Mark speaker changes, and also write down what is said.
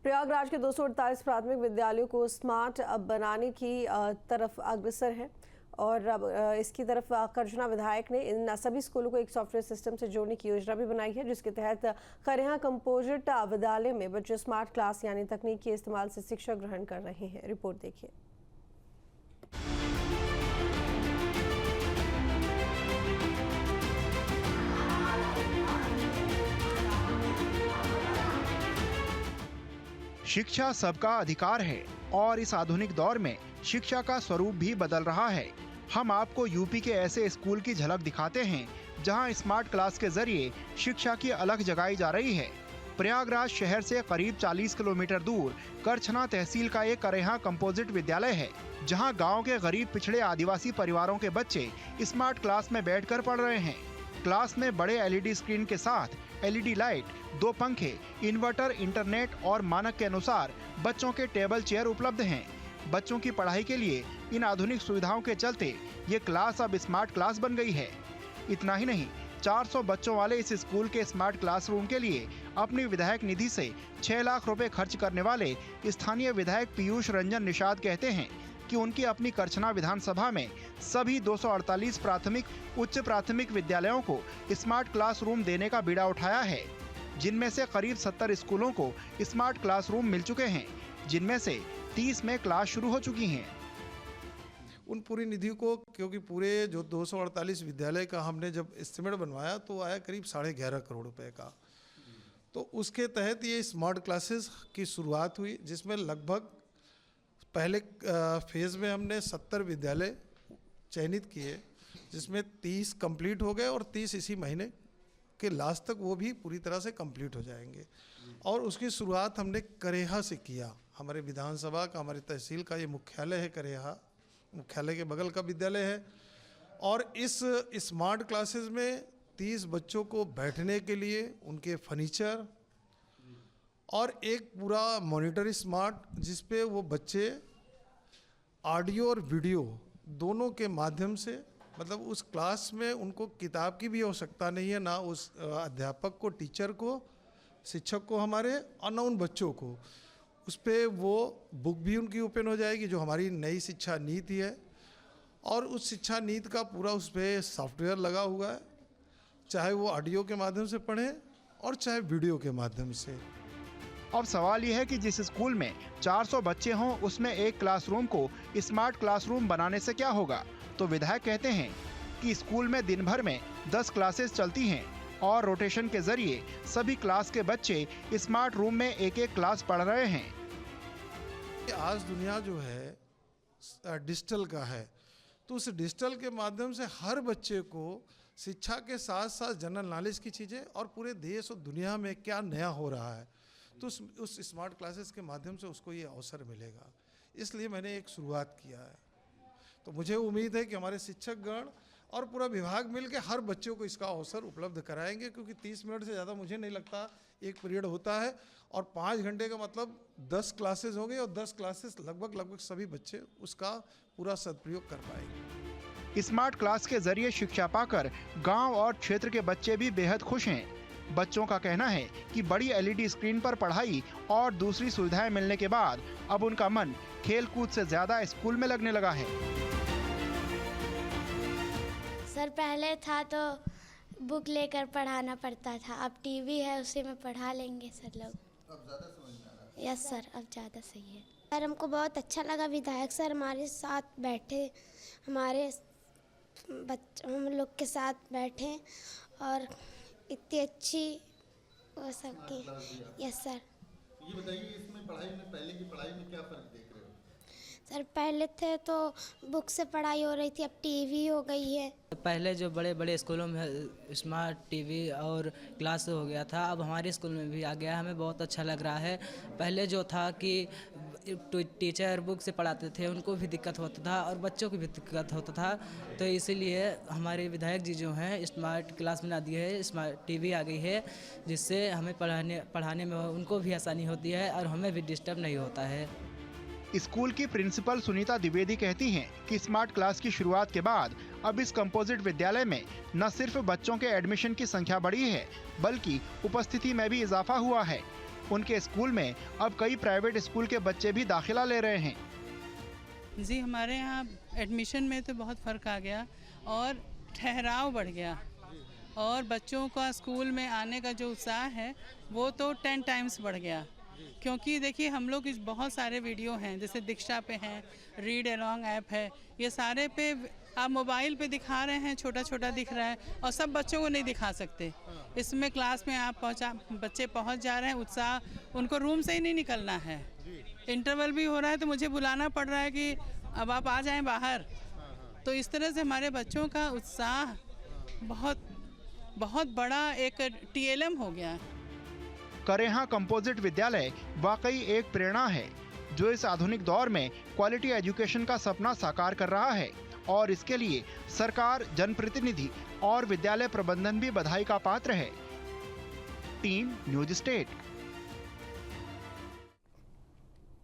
Speaker 1: प्रयागराज के 248 प्राथमिक विद्यालयों को स्मार्ट बनाने की तरफ अग्रसर है और अब इसकी तरफ करजना विधायक ने इन सभी स्कूलों को एक सॉफ्टवेयर सिस्टम से जोड़ने की योजना भी बनाई है, जिसके तहत खरेहा कंपोजिट विद्यालय में बच्चे स्मार्ट क्लास यानी तकनीक के इस्तेमाल से शिक्षा ग्रहण कर रहे हैं। रिपोर्ट देखिए।
Speaker 2: शिक्षा सबका अधिकार है और इस आधुनिक दौर में शिक्षा का स्वरूप भी बदल रहा है। हम आपको यूपी के ऐसे स्कूल की झलक दिखाते हैं जहां स्मार्ट क्लास के जरिए शिक्षा की अलख जगाई जा रही है। प्रयागराज शहर से करीब 40 किलोमीटर दूर करछना तहसील का एक खरेहा कंपोजिट विद्यालय है, जहां गांव के गरीब पिछड़े आदिवासी परिवारों के बच्चे स्मार्ट क्लास में बैठकर पढ़ रहे हैं। क्लास में बड़े LED स्क्रीन के साथ LED लाइट, 2 पंखे, इन्वर्टर, इंटरनेट और मानक के अनुसार बच्चों के टेबल चेयर उपलब्ध हैं। बच्चों की पढ़ाई के लिए इन आधुनिक सुविधाओं के चलते ये क्लास अब स्मार्ट क्लास बन गई है। इतना ही नहीं, 400 बच्चों वाले इस स्कूल के स्मार्ट क्लासरूम के लिए अपनी विधायक निधि से 6 लाख रुपए खर्च करने वाले स्थानीय विधायक पीयूष रंजन निषाद कहते हैं कि उनकी अपनी करछना विधानसभा में सभी 248 प्राथमिक उच्च प्राथमिक विद्यालयों को स्मार्ट क्लासरूम देने का बीड़ा उठाया है, जिनमें से करीब 70 स्कूलों को स्मार्ट क्लासरूम मिल चुके हैं, जिनमें से 30 में क्लास शुरू हो चुकी हैं।
Speaker 3: उन पूरी निधि को, क्योंकि पूरे जो 248 विद्यालय का हमने जब एस्टिमेट बनवाया तो आया करीब 11.5 करोड़ रुपए का। तो उसके तहत ये स्मार्ट क्लासेस की शुरुआत हुई, जिसमें लगभग पहले फेज़ में हमने 70 विद्यालय चयनित किए, जिसमें 30 कंप्लीट हो गए और 30 इसी महीने के लास्ट तक वो भी पूरी तरह से कंप्लीट हो जाएंगे। और उसकी शुरुआत हमने खरेहा से किया। हमारे विधानसभा का, हमारे तहसील का ये मुख्यालय है खरेहा, मुख्यालय के बगल का विद्यालय है। और इस स्मार्ट क्लासेस में 30 बच्चों को बैठने के लिए उनके फर्नीचर और एक पूरा मॉनिटर स्मार्ट, जिस पे वो बच्चे ऑडियो और वीडियो दोनों के माध्यम से, मतलब उस क्लास में उनको किताब की भी आवश्यकता नहीं है, ना उस अध्यापक को, टीचर को, शिक्षक को हमारे, और ना उन बच्चों को। उस पर वो बुक भी उनकी ओपन हो जाएगी, जो हमारी नई शिक्षा नीति है, और उस शिक्षा नीति का पूरा उस पर सॉफ्टवेयर लगा हुआ है, चाहे वो ऑडियो के माध्यम से पढ़ें और चाहे वीडियो के माध्यम से।
Speaker 2: अब सवाल यह है कि जिस स्कूल में 400 बच्चे हों, उसमें एक क्लासरूम को स्मार्ट क्लासरूम बनाने से क्या होगा। तो विधायक कहते हैं कि स्कूल में दिन भर में 10 क्लासेस चलती हैं और रोटेशन के जरिए सभी क्लास के बच्चे स्मार्ट रूम में एक एक क्लास पढ़ रहे हैं।
Speaker 3: आज दुनिया जो है डिजिटल का है, तो उस डिजिटल के माध्यम से हर बच्चे को शिक्षा के साथ साथ जनरल नॉलेज की चीज़ें और पूरे देश और दुनिया में क्या नया हो रहा है, तो उस स्मार्ट क्लासेस के माध्यम से उसको ये अवसर मिलेगा। इसलिए मैंने एक शुरुआत किया है। तो मुझे उम्मीद है कि हमारे शिक्षकगण और पूरा विभाग मिलकर हर बच्चों को इसका अवसर उपलब्ध कराएंगे, क्योंकि 30 मिनट से ज़्यादा मुझे नहीं लगता एक पीरियड होता है, और 5 घंटे का मतलब 10 क्लासेस हो गई, और 10 क्लासेस लगभग सभी बच्चे उसका पूरा सदुपयोग कर पाएंगे।
Speaker 2: स्मार्ट क्लास के जरिए शिक्षा पाकर गांव और क्षेत्र के बच्चे भी बेहद खुश हैं। बच्चों का कहना है कि बड़ी LED स्क्रीन पर पढ़ाई और दूसरी सुविधाएं मिलने के बाद अब उनका मन खेल कूद से ज्यादा स्कूल में लगने लगा है।
Speaker 4: सर, पहले था तो बुक लेकर पढ़ाना पड़ता था, अब टीवी है उसी में पढ़ा लेंगे सर लोग।
Speaker 5: अब ज़्यादा समझ में आ रहा है।
Speaker 4: यस सर, अब ज़्यादा सही है। सर, हमको बहुत अच्छा लगा विधायक सर हमारे साथ बैठे, हम लोग के साथ बैठे और इतनी अच्छी वो सब की। Yes sir.
Speaker 5: ये बताइए, इसमें पढ़ाई में, पहले की पढ़ाई में क्या फ़र्क देख रहे हो?
Speaker 4: सर, पहले थे तो बुक से पढ़ाई हो रही थी, अब टीवी हो गई है।
Speaker 6: पहले जो बड़े बड़े स्कूलों में स्मार्ट टीवी और क्लास हो गया था, अब हमारे स्कूल में भी आ गया है, हमें बहुत अच्छा लग रहा है। पहले जो था कि टीचर बुक से पढ़ाते थे, उनको भी दिक्कत होता था और बच्चों को भी दिक्कत होता था, तो इसीलिए हमारे विधायक जी जो हैं स्मार्ट क्लास बना दी है, स्मार्ट टीवी आ गई है, जिससे हमें पढ़ाने में उनको भी आसानी होती है और हमें भी डिस्टर्ब नहीं होता है।
Speaker 2: स्कूल की प्रिंसिपल सुनीता द्विवेदी कहती हैं कि स्मार्ट क्लास की शुरुआत के बाद अब इस कंपोजिट विद्यालय में न सिर्फ बच्चों के एडमिशन की संख्या बढ़ी है, बल्कि उपस्थिति में भी इजाफा हुआ है। उनके स्कूल में अब कई प्राइवेट स्कूल के बच्चे भी दाखिला ले रहे हैं।
Speaker 7: जी, हमारे यहाँ एडमिशन में तो बहुत फ़र्क आ गया और ठहराव बढ़ गया और बच्चों का स्कूल में आने का जो उत्साह है वो तो 10 टाइम्स बढ़ गया। क्योंकि देखिए हम लोग इस बहुत सारे वीडियो हैं, जैसे दीक्षा पे हैं, रीड अलॉन्ग ऐप है, ये सारे पे आप मोबाइल पे दिखा रहे हैं, छोटा छोटा दिख रहा है और सब बच्चों को नहीं दिखा सकते। इसमें क्लास में आप बच्चे पहुंच जा रहे हैं, उत्साह उनको रूम से ही नहीं निकलना है। इंटरवल भी हो रहा है तो मुझे बुलाना पड़ रहा है कि अब आप आ जाएं बाहर। तो इस तरह से हमारे बच्चों का उत्साह बहुत बड़ा एक TLM हो गया है।
Speaker 2: करेहा कंपोजिट विद्यालय वाकई एक प्रेरणा है जो इस आधुनिक दौर में क्वालिटी एजुकेशन का सपना साकार कर रहा है और इसके लिए सरकार, जनप्रतिनिधि और विद्यालय प्रबंधन भी बधाई का पात्र है। Team news state.